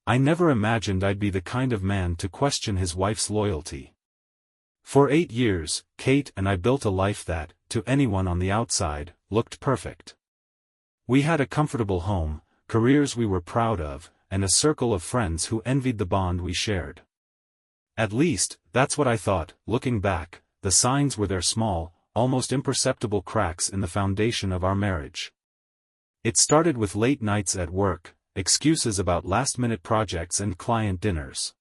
I never imagined I'd be the kind of man to question his wife's loyalty. For 8 years, Kate and I built a life that, to anyone on the outside, looked perfect. We had a comfortable home, careers we were proud of, and a circle of friends who envied the bond we shared. At least, that's what I thought. Looking back, the signs were there: small, almost imperceptible cracks in the foundation of our marriage. It started with late nights at work, excuses about last-minute projects and client dinners.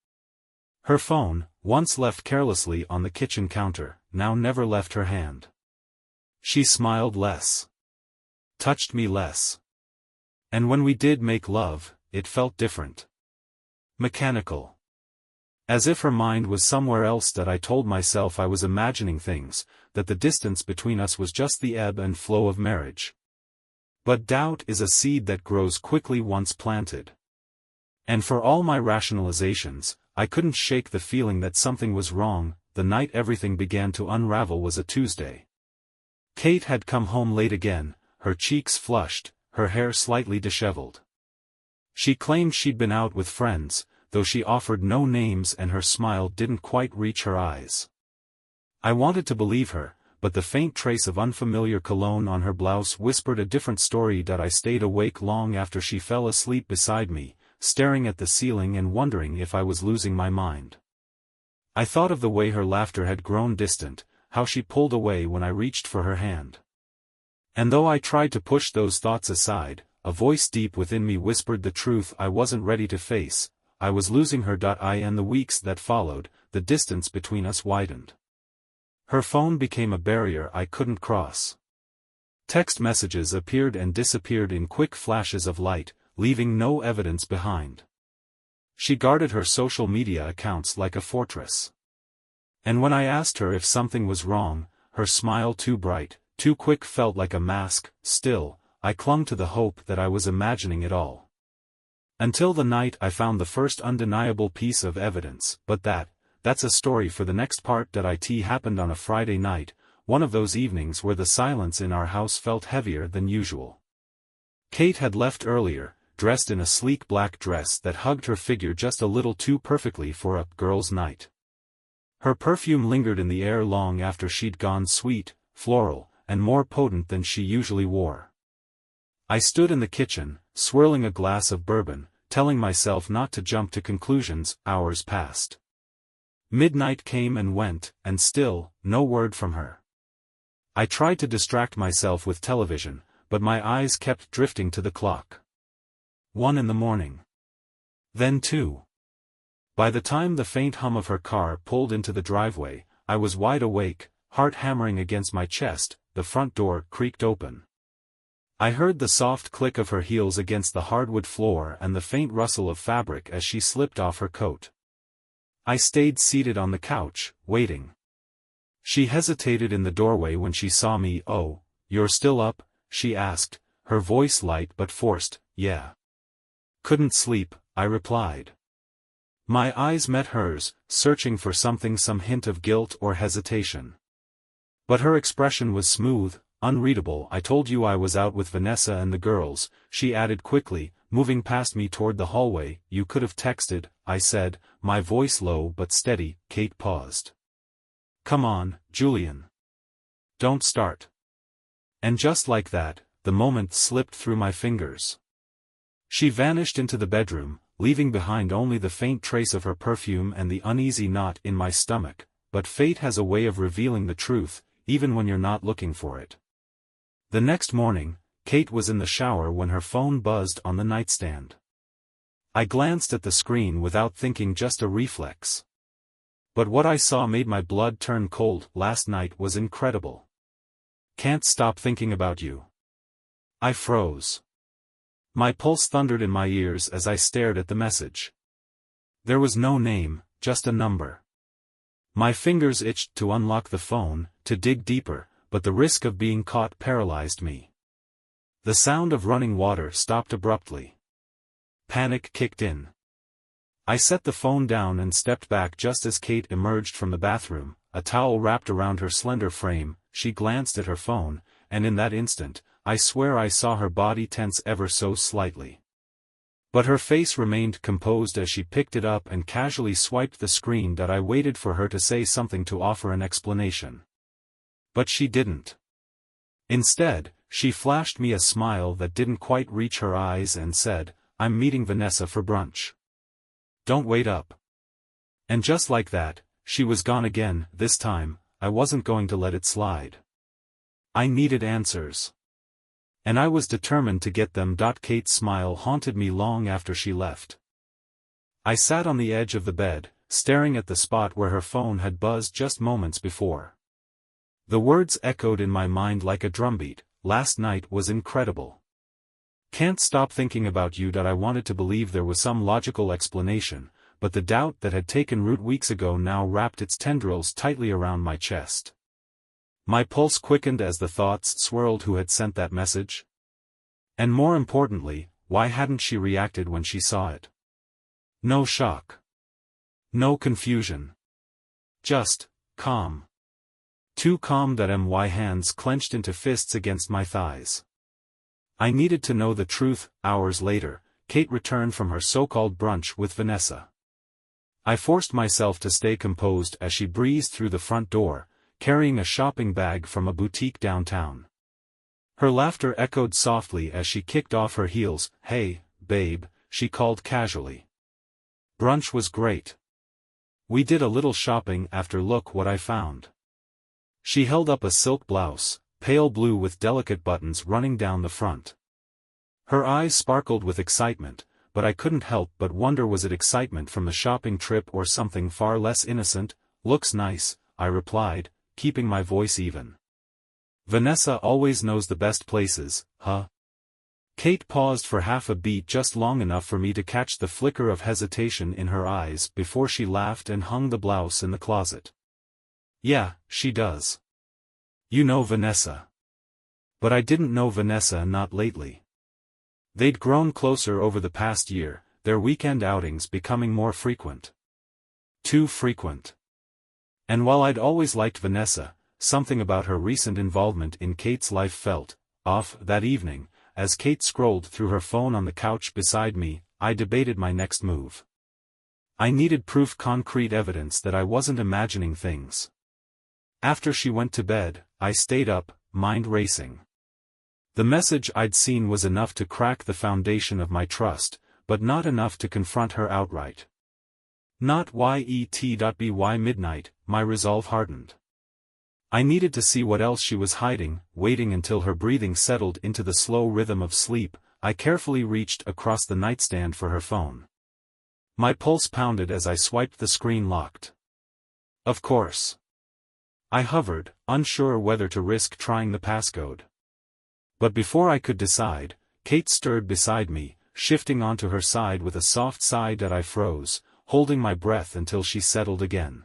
Her phone, once left carelessly on the kitchen counter, now never left her hand. She smiled less, touched me less. And when we did make love, it felt different. Mechanical. As if her mind was somewhere else. That I told myself I was imagining things, that the distance between us was just the ebb and flow of marriage. But doubt is a seed that grows quickly once planted. And for all my rationalizations, I couldn't shake the feeling that something was wrong. The night everything began to unravel was a Tuesday. Kate had come home late again, her cheeks flushed, her hair slightly disheveled. She claimed she'd been out with friends, though she offered no names, and her smile didn't quite reach her eyes. I wanted to believe her, but the faint trace of unfamiliar cologne on her blouse whispered a different story. That I stayed awake long after she fell asleep beside me, staring at the ceiling and wondering if I was losing my mind. I thought of the way her laughter had grown distant, how she pulled away when I reached for her hand. And though I tried to push those thoughts aside, a voice deep within me whispered the truth I wasn't ready to face: I was losing her. In the weeks that followed, the distance between us widened. Her phone became a barrier I couldn't cross. Text messages appeared and disappeared in quick flashes of light, leaving no evidence behind. She guarded her social media accounts like a fortress. And when I asked her if something was wrong, her smile, too bright, too quick, felt like a mask. Still, I clung to the hope that I was imagining it all. Until the night I found the first undeniable piece of evidence. But that's a story for the next part. It happened on a Friday night, one of those evenings where the silence in our house felt heavier than usual. Kate had left earlier, dressed in a sleek black dress that hugged her figure just a little too perfectly for a girls' night. Her perfume lingered in the air long after she'd gone, sweet, floral, and more potent than she usually wore. I stood in the kitchen, swirling a glass of bourbon, telling myself not to jump to conclusions. Hours passed. Midnight came and went, and still, no word from her. I tried to distract myself with television, but my eyes kept drifting to the clock. 1 in the morning. Then 2. By the time the faint hum of her car pulled into the driveway, I was wide awake, heart hammering against my chest. The front door creaked open. I heard the soft click of her heels against the hardwood floor and the faint rustle of fabric as she slipped off her coat. I stayed seated on the couch, waiting. She hesitated in the doorway when she saw me. "Oh, you're still up?" she asked, her voice light but forced. "Yeah. Couldn't sleep," I replied. My eyes met hers, searching for something, some hint of guilt or hesitation. But her expression was smooth, unreadable. "I told you I was out with Vanessa and the girls," she added quickly, moving past me toward the hallway. "You could have texted," I said, my voice low but steady. Kate paused. "Come on, Julian. Don't start." And just like that, the moment slipped through my fingers. She vanished into the bedroom, leaving behind only the faint trace of her perfume and the uneasy knot in my stomach. But fate has a way of revealing the truth, even when you're not looking for it. The next morning, Kate was in the shower when her phone buzzed on the nightstand. I glanced at the screen without thinking, just a reflex. But what I saw made my blood turn cold. "Last night was incredible. Can't stop thinking about you." I froze. My pulse thundered in my ears as I stared at the message. There was no name, just a number. My fingers itched to unlock the phone, to dig deeper, but the risk of being caught paralyzed me. The sound of running water stopped abruptly. Panic kicked in. I set the phone down and stepped back just as Kate emerged from the bathroom, a towel wrapped around her slender frame. She glanced at her phone, and in that instant, I swear I saw her body tense ever so slightly. But her face remained composed as she picked it up and casually swiped the screen. I waited for her to say something to offer an explanation. But she didn't. Instead, she flashed me a smile that didn't quite reach her eyes and said, "I'm meeting Vanessa for brunch. Don't wait up." And just like that, she was gone again. This time, I wasn't going to let it slide. I needed answers. And I was determined to get them. Kate's smile haunted me long after she left. I sat on the edge of the bed, staring at the spot where her phone had buzzed just moments before. The words echoed in my mind like a drumbeat. "Last night was incredible. Can't stop thinking about you." I wanted to believe there was some logical explanation, but the doubt that had taken root weeks ago now wrapped its tendrils tightly around my chest. My pulse quickened as the thoughts swirled. Who had sent that message? And more importantly, why hadn't she reacted when she saw it? No shock. No confusion. Just calm. Too calm. My hands clenched into fists against my thighs. I needed to know the truth. Hours later, Kate returned from her so-called brunch with Vanessa. I forced myself to stay composed as she breezed through the front door, carrying a shopping bag from a boutique downtown. Her laughter echoed softly as she kicked off her heels. "Hey, babe," she called casually. "Brunch was great. We did a little shopping after. Look what I found." She held up a silk blouse, pale blue with delicate buttons running down the front. Her eyes sparkled with excitement, but I couldn't help but wonder, was it excitement from the shopping trip or something far less innocent? "Looks nice," I replied, keeping my voice even. "Vanessa always knows the best places, huh?" Kate paused for half a beat, just long enough for me to catch the flicker of hesitation in her eyes before she laughed and hung the blouse in the closet. "Yeah, she does. You know Vanessa." But I didn't know Vanessa, not lately. They'd grown closer over the past year, their weekend outings becoming more frequent. Too frequent. And while I'd always liked Vanessa, something about her recent involvement in Kate's life felt off. That evening, as Kate scrolled through her phone on the couch beside me, I debated my next move. I needed proof, concrete evidence that I wasn't imagining things. After she went to bed, I stayed up, mind racing. The message I'd seen was enough to crack the foundation of my trust, but not enough to confront her outright. Not yet. Midnight, my resolve hardened. I needed to see what else she was hiding. Waiting until her breathing settled into the slow rhythm of sleep, I carefully reached across the nightstand for her phone. My pulse pounded as I swiped the screen. Locked. Of course. I hovered, unsure whether to risk trying the passcode. But before I could decide, Kate stirred beside me, shifting onto her side with a soft sigh. I froze, holding my breath until she settled again.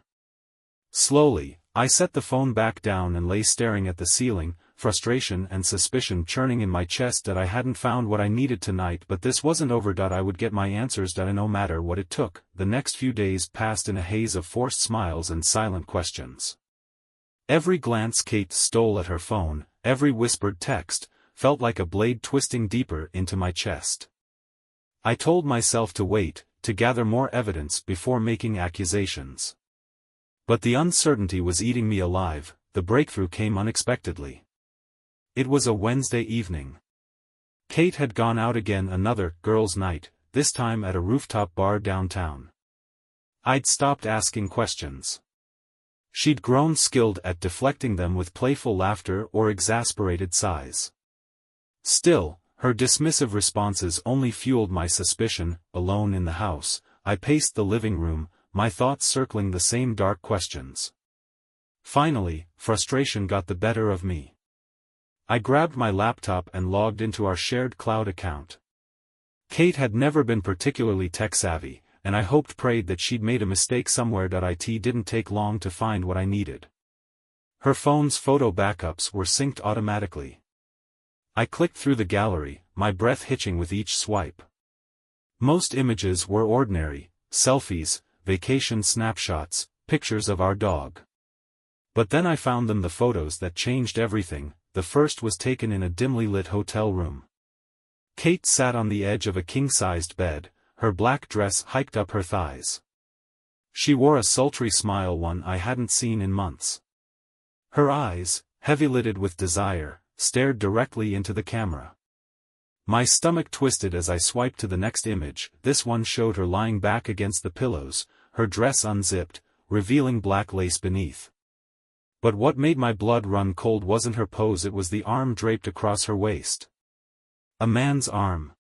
Slowly, I set the phone back down and lay staring at the ceiling, frustration and suspicion churning in my chest. I hadn't found what I needed tonight, but this wasn't over. I would get my answers. No matter what it took. The next few days passed in a haze of forced smiles and silent questions. Every glance Kate stole at her phone, every whispered text, felt like a blade twisting deeper into my chest. I told myself to wait, to gather more evidence before making accusations. But the uncertainty was eating me alive. The breakthrough came unexpectedly. It was a Wednesday evening. Kate had gone out again, another girls' night, this time at a rooftop bar downtown. I'd stopped asking questions. She'd grown skilled at deflecting them with playful laughter or exasperated sighs. Still, her dismissive responses only fueled my suspicion. Alone in the house, I paced the living room, my thoughts circling the same dark questions. Finally, frustration got the better of me. I grabbed my laptop and logged into our shared cloud account. Kate had never been particularly tech-savvy, and I hoped-prayed that she'd made a mistake somewhere. It didn't take long to find what I needed. Her phone's photo backups were synced automatically. I clicked through the gallery, my breath hitching with each swipe. Most images were ordinary, selfies, vacation snapshots, pictures of our dog. But then I found the photos that changed everything. The first was taken in a dimly lit hotel room. Kate sat on the edge of a king-sized bed, her black dress hiked up her thighs. She wore a sultry smile, one I hadn't seen in months. Her eyes, heavy-lidded with desire, stared directly into the camera. My stomach twisted as I swiped to the next image. This one showed her lying back against the pillows, her dress unzipped, revealing black lace beneath. But what made my blood run cold wasn't her pose, it was the arm draped across her waist. A man's arm.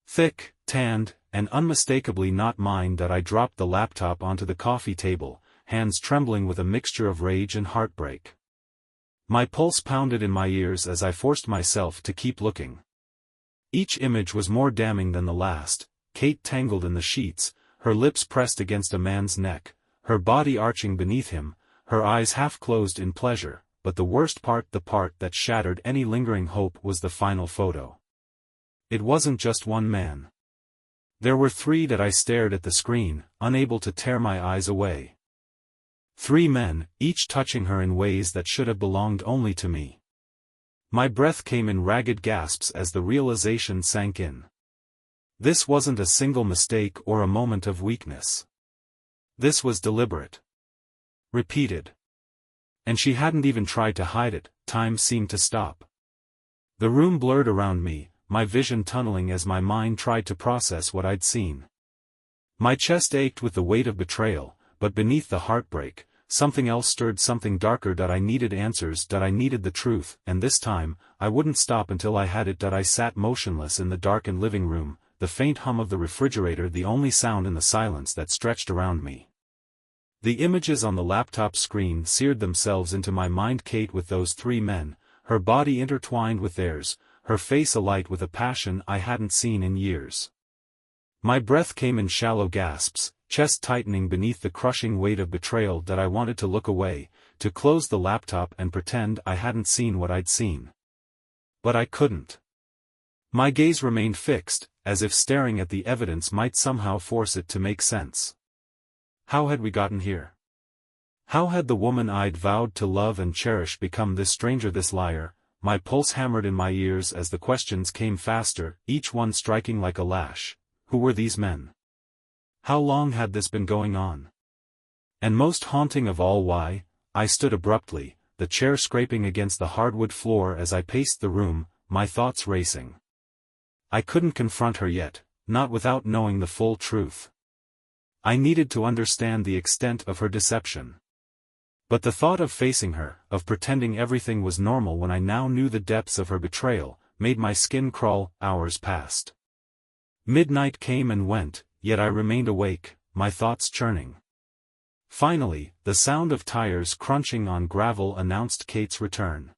Thick, tanned, and unmistakably not mine. That I dropped the laptop onto the coffee table, hands trembling with a mixture of rage and heartbreak. My pulse pounded in my ears as I forced myself to keep looking. Each image was more damning than the last. Kate tangled in the sheets, her lips pressed against a man's neck, her body arching beneath him, her eyes half closed in pleasure, but the worst part, the part that shattered any lingering hope, was the final photo. It wasn't just one man. There were three. That I stared at the screen, unable to tear my eyes away. 3 men, each touching her in ways that should have belonged only to me. My breath came in ragged gasps as the realization sank in. This wasn't a single mistake or a moment of weakness. This was deliberate. Repeated. And she hadn't even tried to hide it. Time seemed to stop. The room blurred around me, my vision tunneling as my mind tried to process what I'd seen. My chest ached with the weight of betrayal, but beneath the heartbreak, something else stirred, something darker. That I needed answers, that I needed the truth, and this time, I wouldn't stop until I had it. That I sat motionless in the darkened living room, the faint hum of the refrigerator the only sound in the silence that stretched around me. The images on the laptop screen seared themselves into my mind. Kate with those 3 men, her body intertwined with theirs, her face alight with a passion I hadn't seen in years. My breath came in shallow gasps, chest tightening beneath the crushing weight of betrayal. That I wanted to look away, to close the laptop and pretend I hadn't seen what I'd seen. But I couldn't. My gaze remained fixed, as if staring at the evidence might somehow force it to make sense. How had we gotten here? How had the woman I'd vowed to love and cherish become this stranger, this liar? My pulse hammered in my ears as the questions came faster, each one striking like a lash. Who were these men? How long had this been going on? And most haunting of all, why? I stood abruptly, the chair scraping against the hardwood floor as I paced the room, my thoughts racing. I couldn't confront her yet, not without knowing the full truth. I needed to understand the extent of her deception. But the thought of facing her, of pretending everything was normal when I now knew the depths of her betrayal, made my skin crawl. Hours passed. Midnight came and went, yet I remained awake, my thoughts churning. Finally, the sound of tires crunching on gravel announced Kate's return.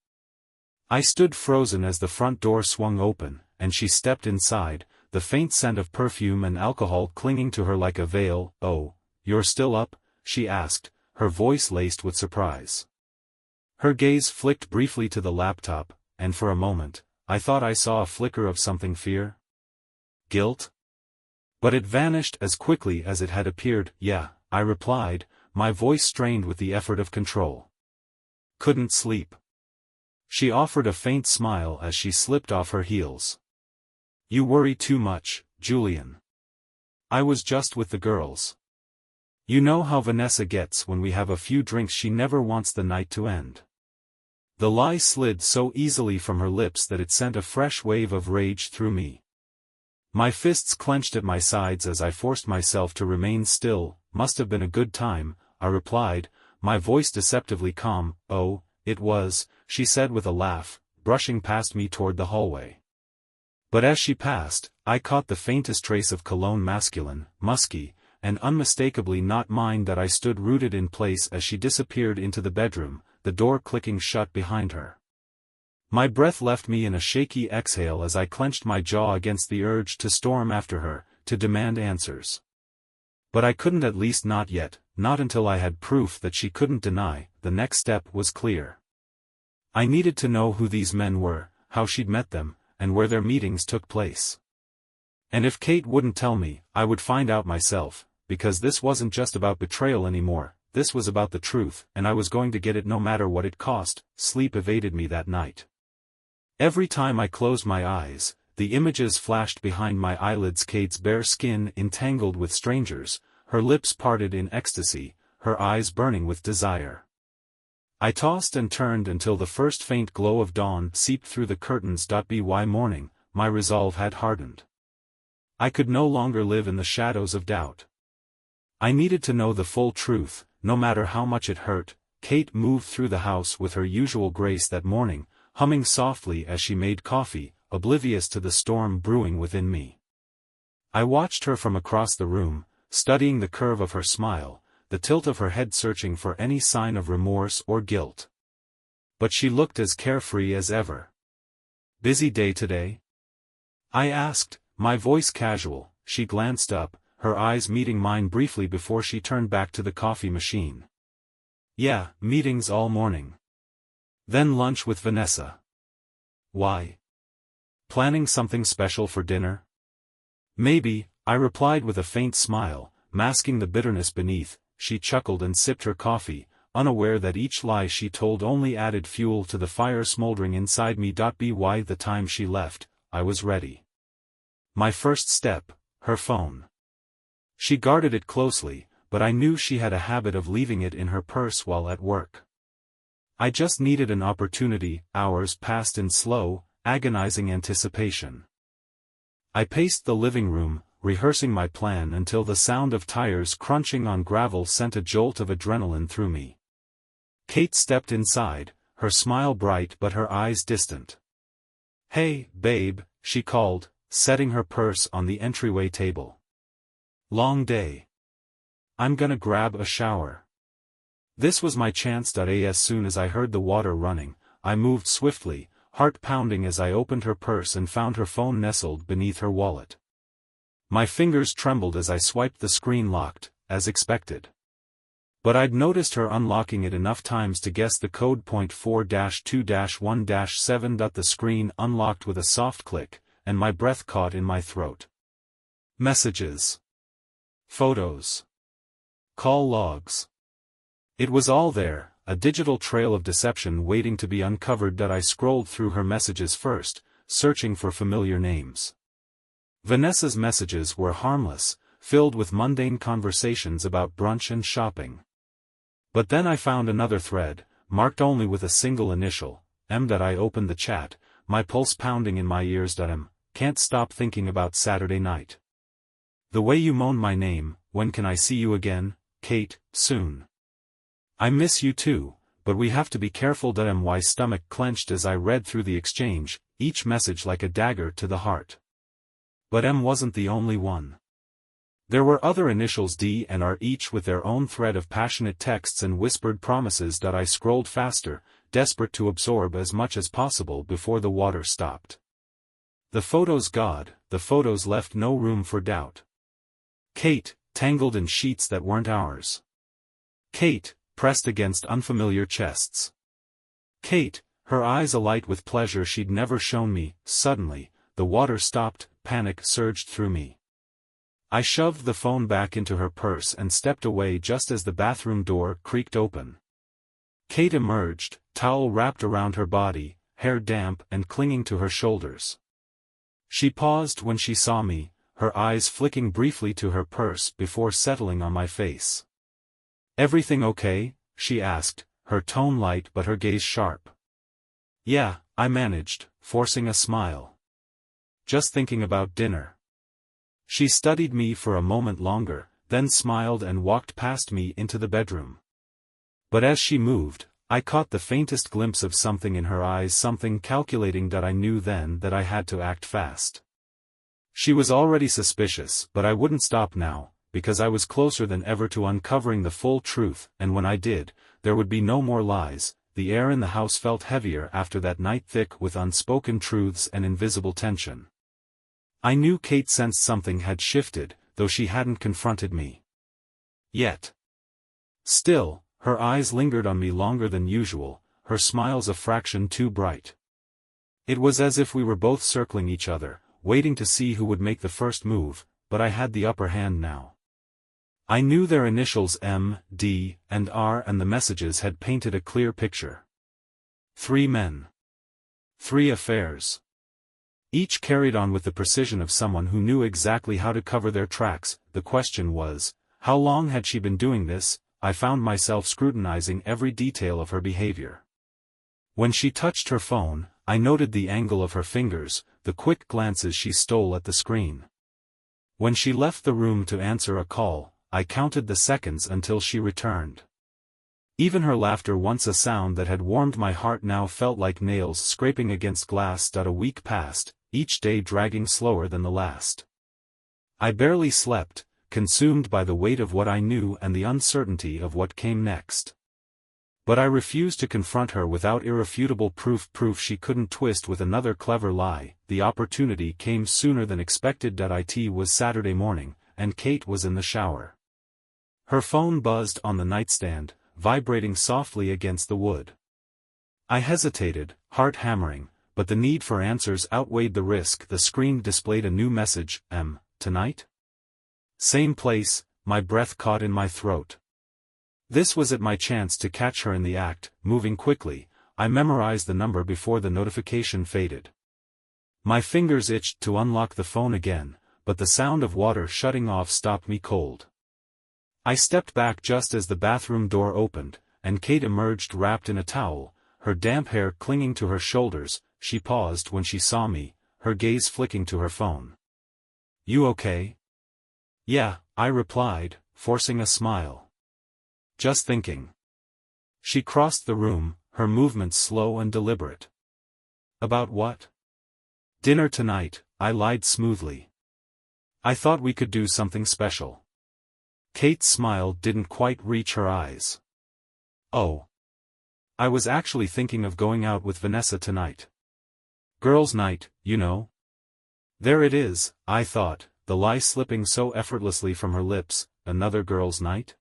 I stood frozen as the front door swung open, and she stepped inside, the faint scent of perfume and alcohol clinging to her like a veil. "Oh, you're still up?" she asked, her voice laced with surprise. Her gaze flicked briefly to the laptop, and for a moment, I thought I saw a flicker of something. Fear? Guilt? But it vanished as quickly as it had appeared. "Yeah," I replied, my voice strained with the effort of control. "Couldn't sleep." She offered a faint smile as she slipped off her heels. "You worry too much, Julian." "I was just with the girls. You know how Vanessa gets when we have a few drinks. She never wants the night to end." The lie slid so easily from her lips that it sent a fresh wave of rage through me. My fists clenched at my sides as I forced myself to remain still. "Must have been a good time," I replied, my voice deceptively calm. "Oh, it was," she said with a laugh, brushing past me toward the hallway. But as she passed, I caught the faintest trace of cologne, masculine, musky, and unmistakably not mine. That I stood rooted in place as she disappeared into the bedroom, the door clicking shut behind her. My breath left me in a shaky exhale as I clenched my jaw against the urge to storm after her, to demand answers. But I couldn't, at least not yet, not until I had proof that she couldn't deny. The next step was clear. I needed to know who these men were, how she'd met them, and where their meetings took place. And if Kate wouldn't tell me, I would find out myself, because this wasn't just about betrayal anymore, this was about the truth, and I was going to get it no matter what it cost. Sleep evaded me that night. Every time I closed my eyes, the images flashed behind my eyelids: Kate's bare skin entangled with strangers, her lips parted in ecstasy, her eyes burning with desire. I tossed and turned until the first faint glow of dawn seeped through the curtains. By morning, my resolve had hardened. I could no longer live in the shadows of doubt. I needed to know the full truth, no matter how much it hurt. Kate moved through the house with her usual grace that morning, humming softly as she made coffee, oblivious to the storm brewing within me. I watched her from across the room, studying the curve of her smile, the tilt of her head, searching for any sign of remorse or guilt. But she looked as carefree as ever. "Busy day today?" I asked, my voice casual. She glanced up, her eyes meeting mine briefly before she turned back to the coffee machine. "Yeah, meetings all morning. Then lunch with Vanessa." "Why? Planning something special for dinner?" "Maybe," I replied with a faint smile, masking the bitterness beneath. She chuckled and sipped her coffee, unaware that each lie she told only added fuel to the fire smoldering inside me. By the time she left, I was ready. My first step, her phone. She guarded it closely, but I knew she had a habit of leaving it in her purse while at work. I just needed an opportunity. Hours passed in slow, agonizing anticipation. I paced the living room, rehearsing my plan until the sound of tires crunching on gravel sent a jolt of adrenaline through me. Kate stepped inside, her smile bright but her eyes distant. "Hey, babe," she called, setting her purse on the entryway table. "Long day. I'm gonna grab a shower." This was my chance. As soon as I heard the water running, I moved swiftly, heart pounding as I opened her purse and found her phone nestled beneath her wallet. My fingers trembled as I swiped the screen. Locked, as expected. But I'd noticed her unlocking it enough times to guess the code. 4-2-1-7. The screen unlocked with a soft click, and my breath caught in my throat. Messages. Photos. Call logs. It was all there, a digital trail of deception waiting to be uncovered. I scrolled through her messages first, searching for familiar names. Vanessa's messages were harmless, filled with mundane conversations about brunch and shopping. But then I found another thread, marked only with a single initial, M. I opened the chat, my pulse pounding in my ears. Can't stop thinking about Saturday night. The way you moaned my name. When can I see you again, Kate? Soon. I miss you too, but we have to be careful. My stomach clenched as I read through the exchange, each message like a dagger to the heart. But M wasn't the only one. There were other initials, D and R, each with their own thread of passionate texts and whispered promises. I scrolled faster, desperate to absorb as much as possible before the water stopped. The photos, God, the photos left no room for doubt. Kate, tangled in sheets that weren't ours. Kate, pressed against unfamiliar chests. Kate, her eyes alight with pleasure she'd never shown me. Suddenly, the water stopped, panic surged through me. I shoved the phone back into her purse and stepped away just as the bathroom door creaked open. Kate emerged, towel wrapped around her body, hair damp and clinging to her shoulders. She paused when she saw me, her eyes flicking briefly to her purse before settling on my face. "Everything okay?" she asked, her tone light but her gaze sharp. "Yeah," I managed, forcing a smile. "Just thinking about dinner." She studied me for a moment longer, then smiled and walked past me into the bedroom. But as she moved, I caught the faintest glimpse of something in her eyes, something calculating. I knew then that I had to act fast. She was already suspicious, but I wouldn't stop now, because I was closer than ever to uncovering the full truth, and when I did, there would be no more lies. The air in the house felt heavier after that night, thick with unspoken truths and invisible tension. I knew Kate sensed something had shifted, though she hadn't confronted me yet. Still, her eyes lingered on me longer than usual, her smiles a fraction too bright. It was as if we were both circling each other, waiting to see who would make the first move, but I had the upper hand now. I knew their initials M, D, and R, and the messages had painted a clear picture. 3 men. 3 affairs. Each carried on with the precision of someone who knew exactly how to cover their tracks. The question was, how long had she been doing this? I found myself scrutinizing every detail of her behavior. When she touched her phone, I noted the angle of her fingers, the quick glances she stole at the screen. When she left the room to answer a call, I counted the seconds until she returned. Even her laughter, once a sound that had warmed my heart, now felt like nails scraping against glass. A week passed, each day dragging slower than the last. I barely slept, consumed by the weight of what I knew and the uncertainty of what came next. But I refused to confront her without irrefutable proof she couldn't twist with another clever lie. The opportunity came sooner than expected. It was Saturday morning, and Kate was in the shower. Her phone buzzed on the nightstand, vibrating softly against the wood. I hesitated, heart hammering, but the need for answers outweighed the risk. The screen displayed a new message. Tonight? Same place. My breath caught in my throat. This was it, my chance to catch her in the act. Moving quickly, I memorized the number before the notification faded. My fingers itched to unlock the phone again, but the sound of water shutting off stopped me cold. I stepped back just as the bathroom door opened, and Kate emerged wrapped in a towel, her damp hair clinging to her shoulders. She paused when she saw me, her gaze flicking to her phone. "You okay?" "Yeah," I replied, forcing a smile. "Just thinking." She crossed the room, her movements slow and deliberate. "About what?" "Dinner tonight," I lied smoothly. "I thought we could do something special." Kate's smile didn't quite reach her eyes. "Oh. I was actually thinking of going out with Vanessa tonight. Girls' night, you know." There it is, I thought, the lie slipping so effortlessly from her lips. Another girls' night?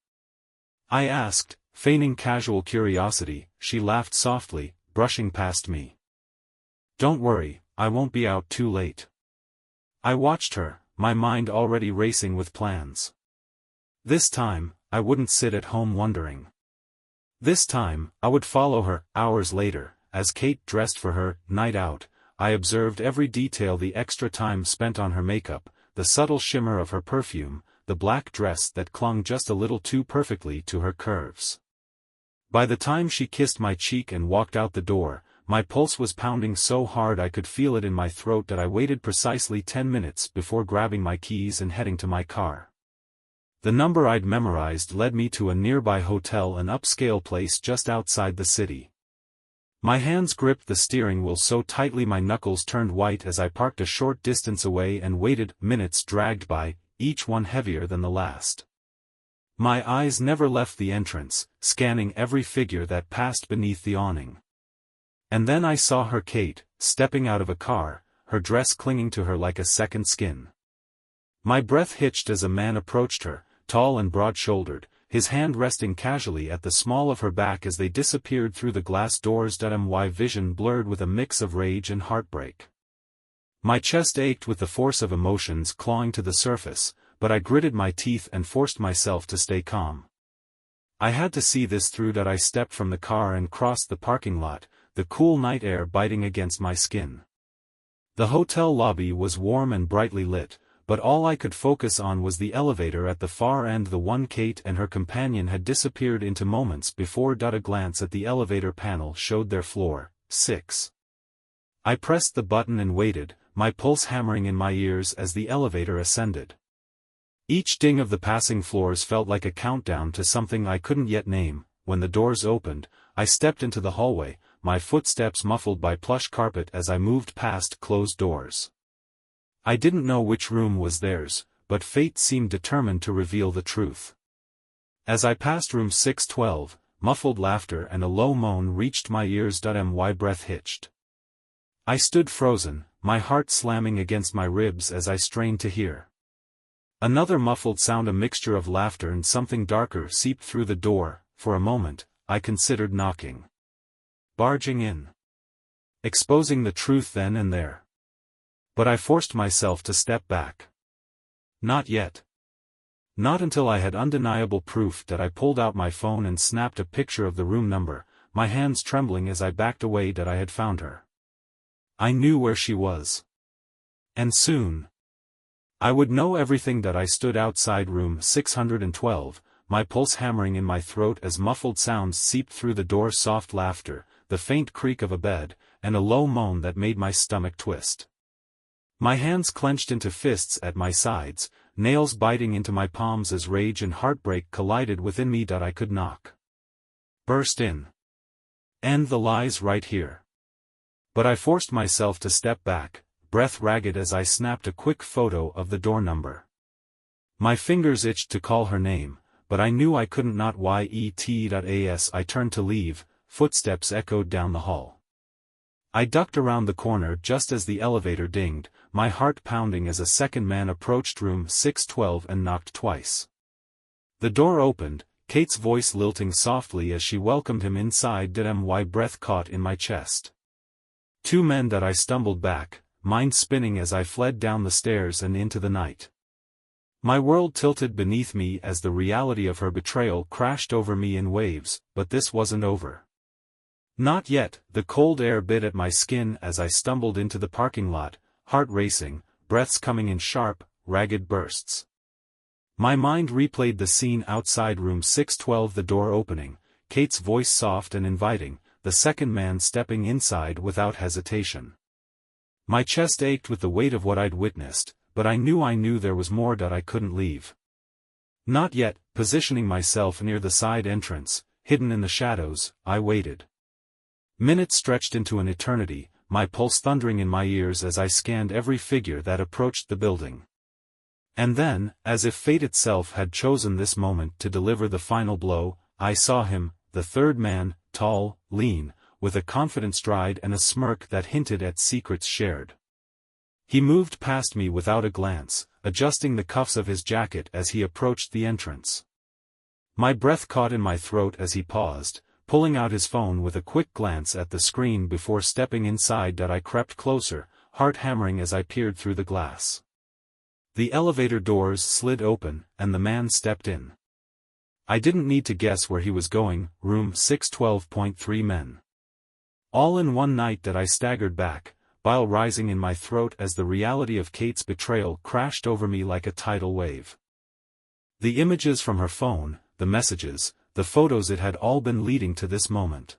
I asked, feigning casual curiosity. She laughed softly, brushing past me. "Don't worry, I won't be out too late." I watched her, my mind already racing with plans. This time, I wouldn't sit at home wondering. This time, I would follow her. Hours later, as Kate dressed for her night out, I observed every detail: the extra time spent on her makeup, the subtle shimmer of her perfume, the black dress that clung just a little too perfectly to her curves. By the time she kissed my cheek and walked out the door, my pulse was pounding so hard I could feel it in my throat. That I waited precisely 10 minutes before grabbing my keys and heading to my car. The number I'd memorized led me to a nearby hotel, an upscale place just outside the city. My hands gripped the steering wheel so tightly my knuckles turned white as I parked a short distance away and waited. Minutes dragged by, each one heavier than the last. My eyes never left the entrance, scanning every figure that passed beneath the awning. And then I saw her, Kate, stepping out of a car, her dress clinging to her like a second skin. My breath hitched as a man approached her, tall and broad-shouldered, his hand resting casually at the small of her back as they disappeared through the glass doors. My vision blurred with a mix of rage and heartbreak. My chest ached with the force of emotions clawing to the surface, but I gritted my teeth and forced myself to stay calm. I had to see this through. I stepped from the car and crossed the parking lot, the cool night air biting against my skin. The hotel lobby was warm and brightly lit, but all I could focus on was the elevator at the far end, the one Kate and her companion had disappeared into moments before. A glance at the elevator panel showed their floor, 6. I pressed the button and waited, my pulse hammering in my ears as the elevator ascended. Each ding of the passing floors felt like a countdown to something I couldn't yet name. When the doors opened, I stepped into the hallway, my footsteps muffled by plush carpet as I moved past closed doors. I didn't know which room was theirs, but fate seemed determined to reveal the truth. As I passed room 612, muffled laughter and a low moan reached my ears. My breath hitched. I stood frozen, my heart slamming against my ribs as I strained to hear. Another muffled sound, a mixture of laughter and something darker, seeped through the door. For a moment, I considered knocking. Barging in. Exposing the truth then and there. But I forced myself to step back. Not yet. Not until I had undeniable proof. I pulled out my phone and snapped a picture of the room number, my hands trembling as I backed away. I had found her. I knew where she was. And soon, I would know everything. That I stood outside room 612, my pulse hammering in my throat as muffled sounds seeped through the door. Soft laughter, the faint creak of a bed, and a low moan that made my stomach twist. My hands clenched into fists at my sides, nails biting into my palms as rage and heartbreak collided within me. I could knock. Burst in. End the lies right here. But I forced myself to step back, breath ragged as I snapped a quick photo of the door number. My fingers itched to call her name, but I knew I couldn't. Not yet. As I turned to leave, footsteps echoed down the hall. I ducked around the corner just as the elevator dinged, my heart pounding as a second man approached room 612 and knocked twice. The door opened, Kate's voice lilting softly as she welcomed him inside. My breath caught in my chest. Two men. I stumbled back, mind spinning as I fled down the stairs and into the night. My world tilted beneath me as the reality of her betrayal crashed over me in waves, but this wasn't over. Not yet. The cold air bit at my skin as I stumbled into the parking lot, heart racing, breaths coming in sharp, ragged bursts. My mind replayed the scene outside room 612, the door opening, Kate's voice soft and inviting, the second man stepping inside without hesitation. My chest ached with the weight of what I'd witnessed, but I knew there was more. I couldn't leave. Not yet. Positioning myself near the side entrance, hidden in the shadows, I waited. Minutes stretched into an eternity, my pulse thundering in my ears as I scanned every figure that approached the building. And then, as if fate itself had chosen this moment to deliver the final blow, I saw him, the third man, tall, lean, with a confident stride and a smirk that hinted at secrets shared. He moved past me without a glance, adjusting the cuffs of his jacket as he approached the entrance. My breath caught in my throat as he paused, pulling out his phone with a quick glance at the screen before stepping inside. I crept closer, heart hammering as I peered through the glass. The elevator doors slid open, and the man stepped in. I didn't need to guess where he was going, room 612.3 men. All in one night. I staggered back, bile rising in my throat as the reality of Kate's betrayal crashed over me like a tidal wave. The images from her phone, the messages, the photos, it had all been leading to this moment.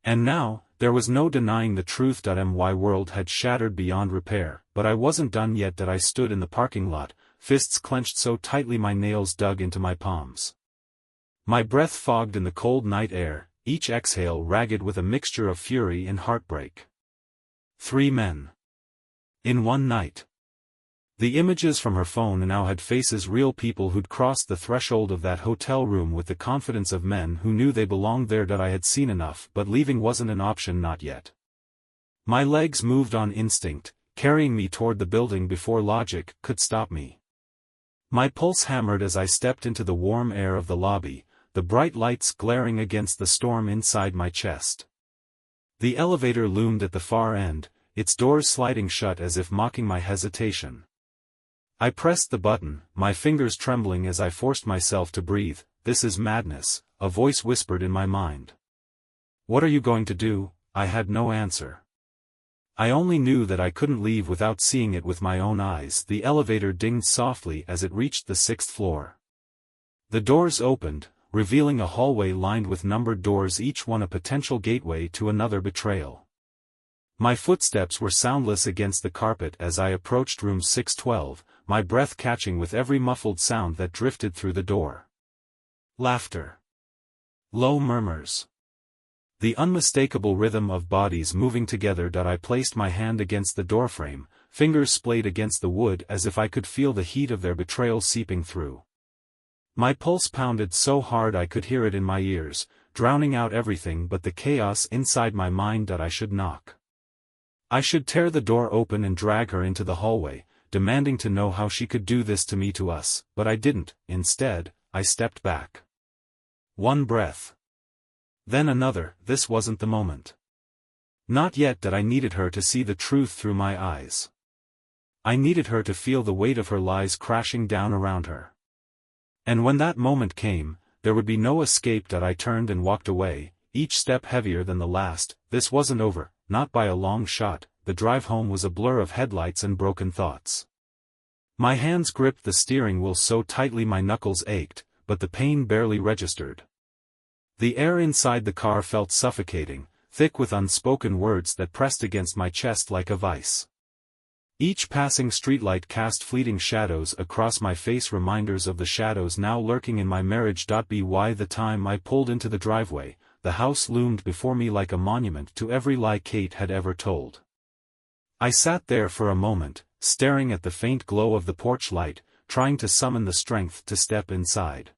And now, there was no denying the truth. My world had shattered beyond repair, but I wasn't done yet. I stood in the parking lot, fists clenched so tightly my nails dug into my palms. My breath fogged in the cold night air, each exhale ragged with a mixture of fury and heartbreak. 3 men. In one night. The images from her phone now had faces, real people who'd crossed the threshold of that hotel room with the confidence of men who knew they belonged there. I had seen enough, but leaving wasn't an option. Not yet. My legs moved on instinct, carrying me toward the building before logic could stop me. My pulse hammered as I stepped into the warm air of the lobby, the bright lights glaring against the storm inside my chest. The elevator loomed at the far end, its doors sliding shut as if mocking my hesitation. I pressed the button, my fingers trembling as I forced myself to breathe. This is madness, a voice whispered in my mind. What are you going to do? I had no answer. I only knew that I couldn't leave without seeing it with my own eyes. The elevator dinged softly as it reached the 6th floor. The doors opened, revealing a hallway lined with numbered doors, each one a potential gateway to another betrayal. My footsteps were soundless against the carpet as I approached room 612, my breath catching with every muffled sound that drifted through the door. Laughter. Low murmurs. The unmistakable rhythm of bodies moving together. I placed my hand against the doorframe, fingers splayed against the wood as if I could feel the heat of their betrayal seeping through. My pulse pounded so hard I could hear it in my ears, drowning out everything but the chaos inside my mind. I should knock. I should tear the door open and drag her into the hallway, demanding to know how she could do this to me, to us, but I didn't. Instead, I stepped back. One breath. Then another. This wasn't the moment. Not yet. I needed her to see the truth through my eyes. I needed her to feel the weight of her lies crashing down around her. And when that moment came, there would be no escape. I turned and walked away, each step heavier than the last. This wasn't over, not by a long shot. the drive home was a blur of headlights and broken thoughts. My hands gripped the steering wheel so tightly my knuckles ached, but the pain barely registered. The air inside the car felt suffocating, thick with unspoken words that pressed against my chest like a vice. Each passing streetlight cast fleeting shadows across my face, reminders of the shadows now lurking in my marriage. By the time I pulled into the driveway, the house loomed before me like a monument to every lie Kate had ever told. I sat there for a moment, staring at the faint glow of the porch light, trying to summon the strength to step inside.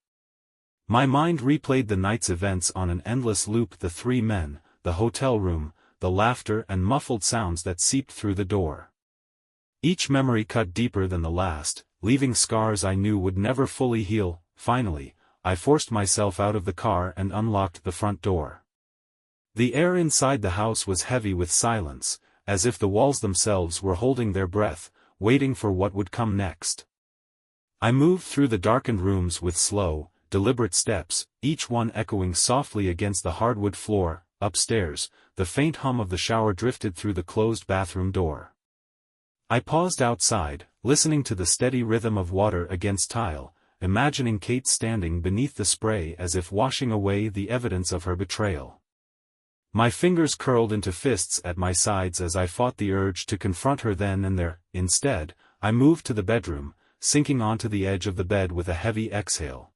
My mind replayed the night's events on an endless loop: the three men, the hotel room, the laughter and muffled sounds that seeped through the door. Each memory cut deeper than the last, leaving scars I knew would never fully heal. Finally, I forced myself out of the car and unlocked the front door. The air inside the house was heavy with silence, as if the walls themselves were holding their breath, waiting for what would come next. I moved through the darkened rooms with slow, deliberate steps, each one echoing softly against the hardwood floor. Upstairs, the faint hum of the shower drifted through the closed bathroom door. I paused outside, listening to the steady rhythm of water against tile, imagining Kate standing beneath the spray as if washing away the evidence of her betrayal. My fingers curled into fists at my sides as I fought the urge to confront her then and there. Instead, I moved to the bedroom, sinking onto the edge of the bed with a heavy exhale.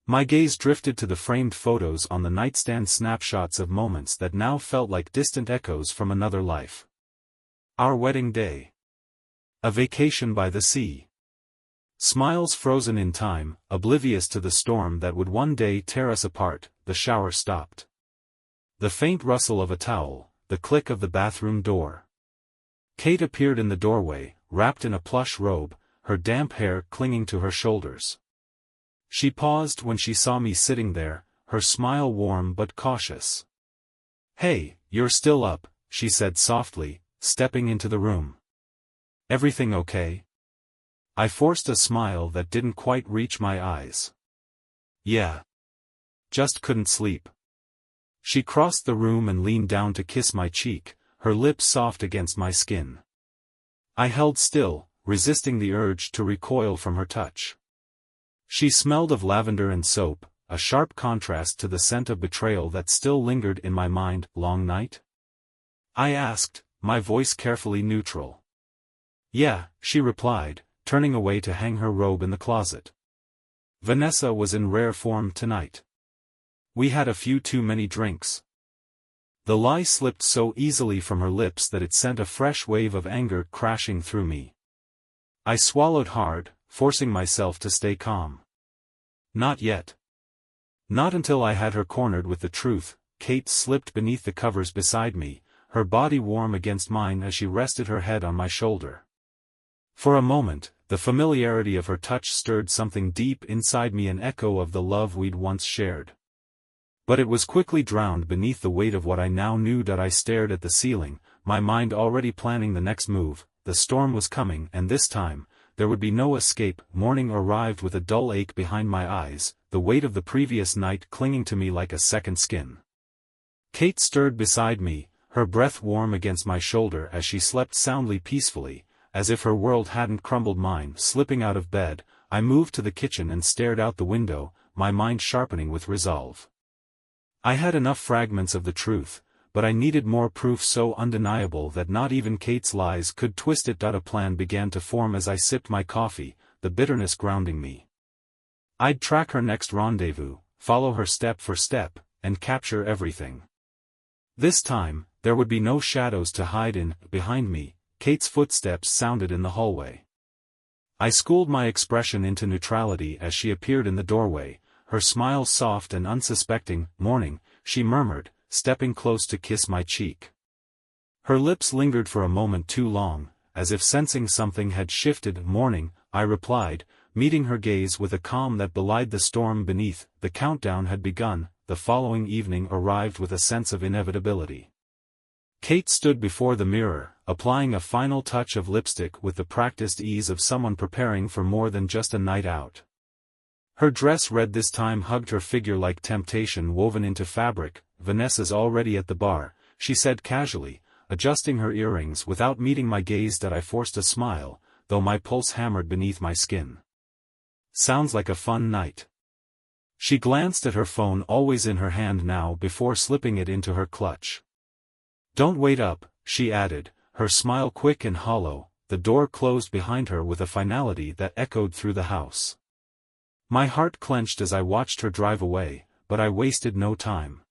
My gaze drifted to the framed photos on the nightstand, snapshots of moments that now felt like distant echoes from another life. Our wedding day. A vacation by the sea. Smiles frozen in time, oblivious to the storm that would one day tear us apart. The shower stopped. The faint rustle of a towel, the click of the bathroom door. Kate appeared in the doorway, wrapped in a plush robe, her damp hair clinging to her shoulders. She paused when she saw me sitting there, her smile warm but cautious. "Hey, you're still up," she said softly, stepping into the room. "Everything okay?" I forced a smile that didn't quite reach my eyes. "Yeah. Just couldn't sleep." She crossed the room and leaned down to kiss my cheek, her lips soft against my skin. I held still, resisting the urge to recoil from her touch. She smelled of lavender and soap, a sharp contrast to the scent of betrayal that still lingered in my mind. "Long night?" I asked, my voice carefully neutral. "Yeah," she replied, turning away to hang her robe in the closet. Vanessa was in rare form tonight. We had a few too many drinks. The lie slipped so easily from her lips that it sent a fresh wave of anger crashing through me. I swallowed hard, forcing myself to stay calm. "Not yet." Not until I had her cornered with the truth. Kate slipped beneath the covers beside me, her body warm against mine as she rested her head on my shoulder. For a moment, the familiarity of her touch stirred something deep inside me, an echo of the love we'd once shared. But it was quickly drowned beneath the weight of what I now knew. I stared at the ceiling, my mind already planning the next move. The storm was coming, and this time, there would be no escape. Morning arrived with a dull ache behind my eyes, the weight of the previous night clinging to me like a second skin. Kate stirred beside me, her breath warm against my shoulder as she slept soundly, peacefully, as if her world hadn't crumbled mine. Slipping out of bed, I moved to the kitchen and stared out the window, my mind sharpening with resolve. I had enough fragments of the truth, but I needed more proof so undeniable that not even Kate's lies could twist it. A plan began to form as I sipped my coffee, the bitterness grounding me. I'd track her next rendezvous, follow her step for step, and capture everything. This time, there would be no shadows to hide in. Behind me, Kate's footsteps sounded in the hallway. I schooled my expression into neutrality as she appeared in the doorway, her smile soft and unsuspecting. "Morning," she murmured, stepping close to kiss my cheek. Her lips lingered for a moment too long, as if sensing something had shifted. "Morning," I replied, meeting her gaze with a calm that belied the storm beneath. The countdown had begun. The following evening arrived with a sense of inevitability. Kate stood before the mirror, applying a final touch of lipstick with the practiced ease of someone preparing for more than just a night out. Her dress, red this time, hugged her figure like temptation woven into fabric. "Vanessa's already at the bar," she said casually, adjusting her earrings without meeting my gaze that I forced a smile, though my pulse hammered beneath my skin. Sounds like a fun night. She glanced at her phone, always in her hand now, before slipping it into her clutch. Don't wait up, she added, her smile quick and hollow. The door closed behind her with a finality that echoed through the house. My heart clenched as I watched her drive away, but I wasted no time.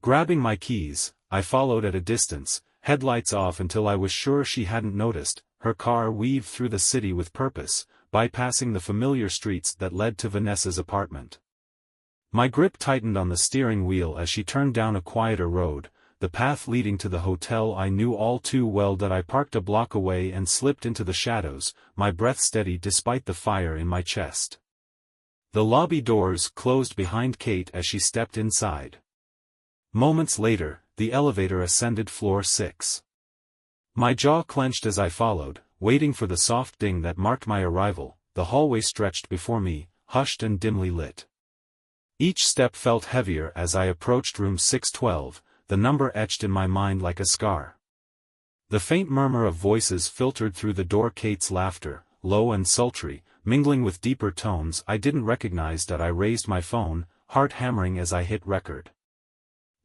Grabbing my keys, I followed at a distance, headlights off until I was sure she hadn't noticed. Her car weaved through the city with purpose, bypassing the familiar streets that led to Vanessa's apartment. My grip tightened on the steering wheel as she turned down a quieter road, the path leading to the hotel I knew all too well that I parked a block away and slipped into the shadows, my breath steady despite the fire in my chest. The lobby doors closed behind Kate as she stepped inside. Moments later, the elevator ascended floor 6. My jaw clenched as I followed, waiting for the soft ding that marked my arrival. The hallway stretched before me, hushed and dimly lit. Each step felt heavier as I approached room 612, the number etched in my mind like a scar. The faint murmur of voices filtered through the door, Kate's laughter, low and sultry, mingling with deeper tones I didn't recognize. I raised my phone, heart hammering as I hit record.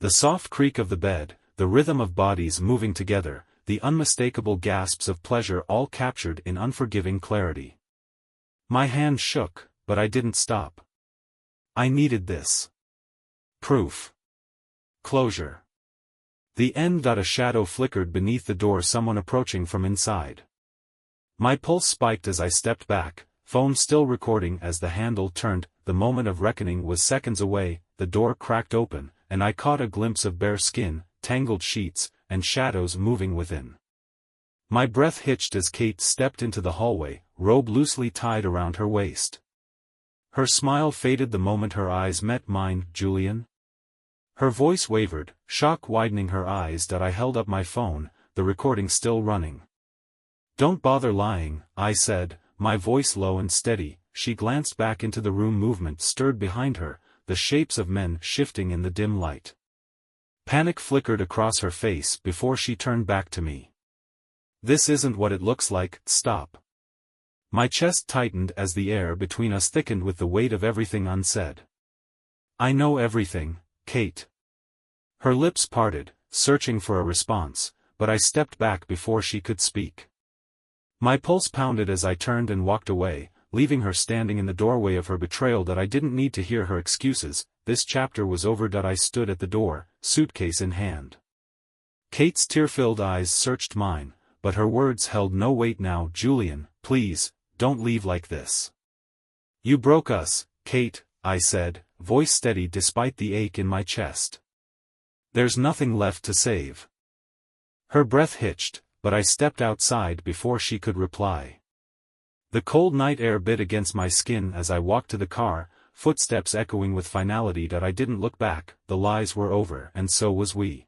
The soft creak of the bed, the rhythm of bodies moving together, the unmistakable gasps of pleasure, all captured in unforgiving clarity. My hand shook, but I didn't stop. I needed this. Proof. Closure. The end. A shadow flickered beneath the door, someone approaching from inside. My pulse spiked as I stepped back, phone still recording as the handle turned. The moment of reckoning was seconds away. The door cracked open, and I caught a glimpse of bare skin, tangled sheets, and shadows moving within. My breath hitched as Kate stepped into the hallway, robe loosely tied around her waist. Her smile faded the moment her eyes met mine. Julian? Her voice wavered, shock widening her eyes. I held up my phone, the recording still running. Don't bother lying, I said, my voice low and steady. She glanced back into the room, movement stirred behind her, the shapes of men shifting in the dim light. Panic flickered across her face before she turned back to me. This isn't what it looks like. Stop. My chest tightened as the air between us thickened with the weight of everything unsaid. I know everything, Kate. Her lips parted, searching for a response, but I stepped back before she could speak. My pulse pounded as I turned and walked away, leaving her standing in the doorway of her betrayal. I didn't need to hear her excuses. This chapter was over. I stood at the door, suitcase in hand. Kate's tear-filled eyes searched mine, but her words held no weight now. Julian, please, don't leave like this. You broke us, Kate, I said, voice steady despite the ache in my chest. There's nothing left to save. Her breath hitched, but I stepped outside before she could reply. The cold night air bit against my skin as I walked to the car, footsteps echoing with finality. I didn't look back. The lies were over, and so was we.